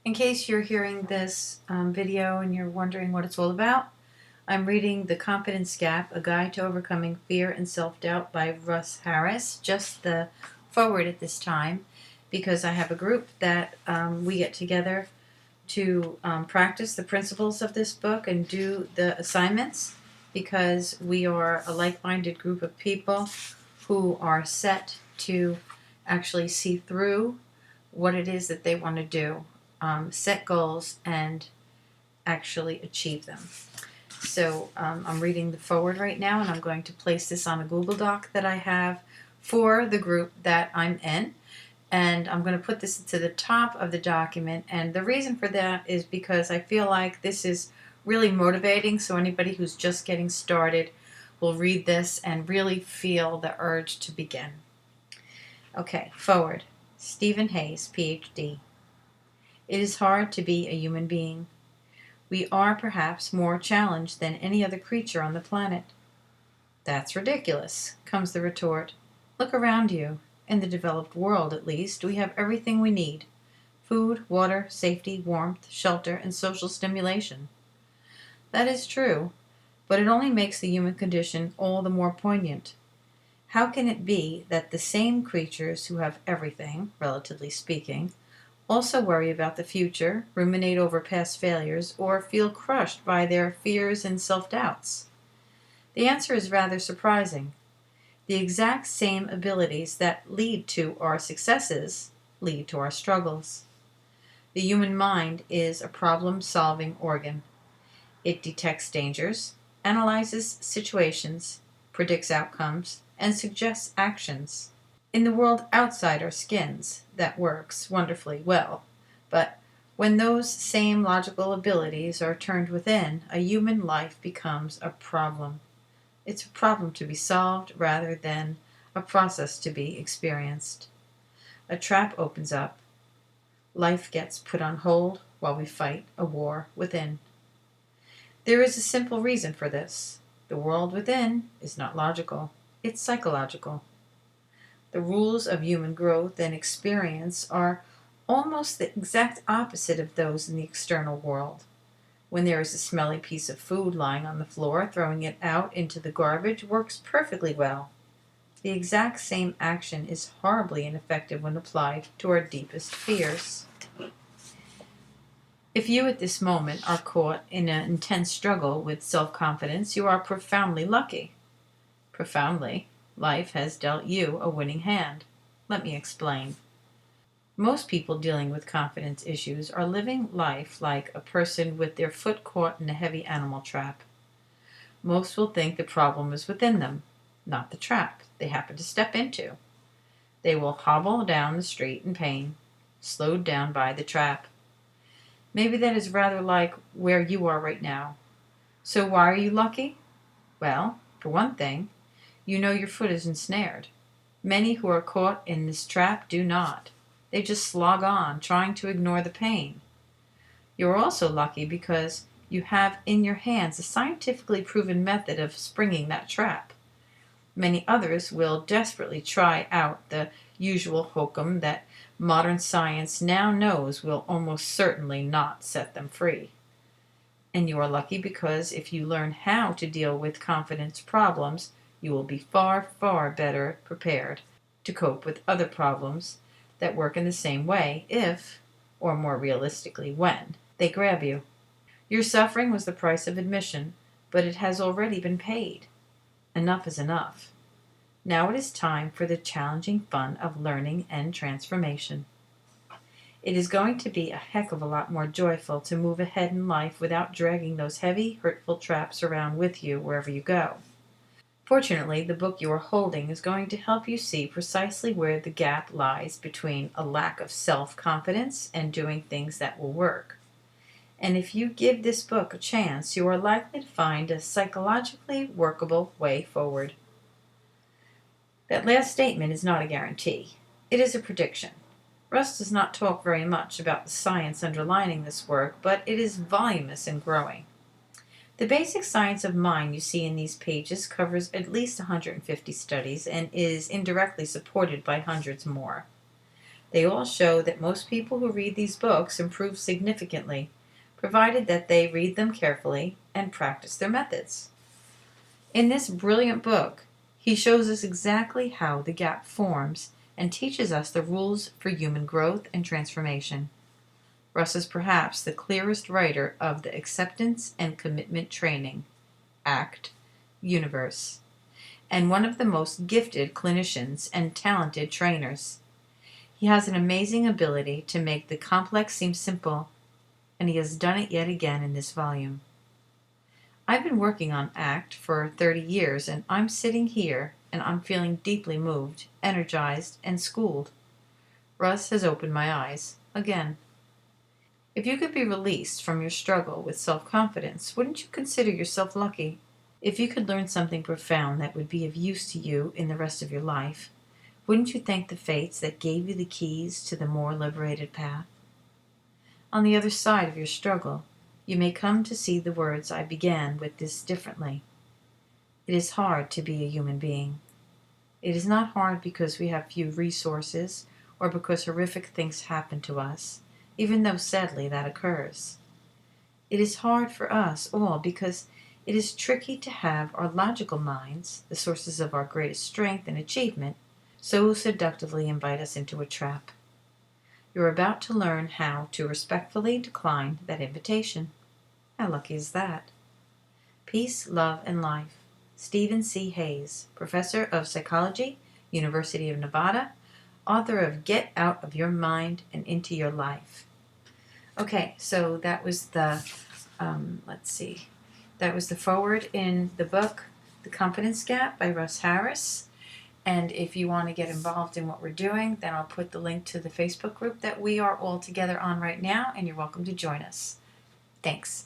In case you're hearing this video and you're wondering what it's all about, I'm reading The Confidence Gap, A Guide to Overcoming Fear and Self-Doubt by Russ Harris, just the forward at this time, because I have a group that we get together to practice the principles of this book and do the assignments, because we are a like-minded group of people who are set to actually see through what it is that they want to do, set goals, and actually achieve them. So I'm reading the forward right now, and I'm going to place this on a Google Doc that I have for the group that I'm in. And I'm going to put this to the top of the document. And the reason for that is because I feel like this is really motivating. So anybody who's just getting started will read this and really feel the urge to begin. Okay, forward. Stephen Hayes, PhD. It is hard to be a human being. We are perhaps more challenged than any other creature on the planet. That's ridiculous, comes the retort. Look around you. In the developed world, at least, we have everything we need: food, water, safety, warmth, shelter, and social stimulation. That is true, but it only makes the human condition all the more poignant. How can it be that the same creatures who have everything, relatively speaking, also worry about the future, ruminate over past failures, or feel crushed by their fears and self-doubts? The answer is rather surprising. The exact same abilities that lead to our successes lead to our struggles. The human mind is a problem-solving organ. It detects dangers, analyzes situations, predicts outcomes, and suggests actions. In the world outside our skins, that works wonderfully well. But when those same logical abilities are turned within, a human life becomes a problem. It's a problem to be solved rather than a process to be experienced. A trap opens up. Life gets put on hold while we fight a war within. There is a simple reason for this. The world within is not logical. It's psychological. The rules of human growth and experience are almost the exact opposite of those in the external world. When there is a smelly piece of food lying on the floor, throwing it out into the garbage works perfectly well. The exact same action is horribly ineffective when applied to our deepest fears. If you at this moment are caught in an intense struggle with self-confidence, you are profoundly lucky. Profoundly, life has dealt you a winning hand. Let me explain. Most people dealing with confidence issues are living life like a person with their foot caught in a heavy animal trap. Most will think the problem is within them, not the trap they happen to step into. They will hobble down the street in pain, slowed down by the trap. Maybe that is rather like where you are right now. So why are you lucky? Well, for one thing, you know your foot is ensnared. Many who are caught in this trap do not. They just slog on, trying to ignore the pain. You're also lucky because you have in your hands a scientifically proven method of springing that trap. Many others will desperately try out the usual hokum that modern science now knows will almost certainly not set them free. And you are lucky because if you learn how to deal with confidence problems, you will be far, far better prepared to cope with other problems that work in the same way if, or more realistically when, they grab you. Your suffering was the price of admission, but it has already been paid. Enough is enough. Now it is time for the challenging fun of learning and transformation. It is going to be a heck of a lot more joyful to move ahead in life without dragging those heavy, hurtful traps around with you wherever you go. Fortunately, the book you are holding is going to help you see precisely where the gap lies between a lack of self-confidence and doing things that will work. And if you give this book a chance, you are likely to find a psychologically workable way forward. That last statement is not a guarantee. It is a prediction. Russ does not talk very much about the science underlying this work, but it is voluminous and growing. The basic science of mind you see in these pages covers at least 150 studies and is indirectly supported by hundreds more. They all show that most people who read these books improve significantly, provided that they read them carefully and practice their methods. In this brilliant book, he shows us exactly how the gap forms and teaches us the rules for human growth and transformation. Russ is perhaps the clearest writer of the Acceptance and Commitment Training ACT universe, and one of the most gifted clinicians and talented trainers. He has an amazing ability to make the complex seem simple, and he has done it yet again in this volume. I've been working on ACT for 30 years, and I'm sitting here and I'm feeling deeply moved, energized, and schooled. Russ has opened my eyes again. If you could be released from your struggle with self-confidence, wouldn't you consider yourself lucky? If you could learn something profound that would be of use to you in the rest of your life, wouldn't you thank the fates that gave you the keys to the more liberated path? On the other side of your struggle, you may come to see the words I began with this differently. It is hard to be a human being. It is not hard because we have few resources or because horrific things happen to us, even though sadly that occurs. It is hard for us all because it is tricky to have our logical minds, the sources of our greatest strength and achievement, so seductively invite us into a trap. You're about to learn how to respectfully decline that invitation. How lucky is that? Peace, love, and life. Stephen C. Hayes, Professor of Psychology, University of Nevada, author of Get Out of Your Mind and Into Your Life. Okay, so that was the, that was the foreword in the book, The Confidence Gap by Russ Harris. And if you want to get involved in what we're doing, then I'll put the link to the Facebook group that we are all together on right now, and you're welcome to join us. Thanks.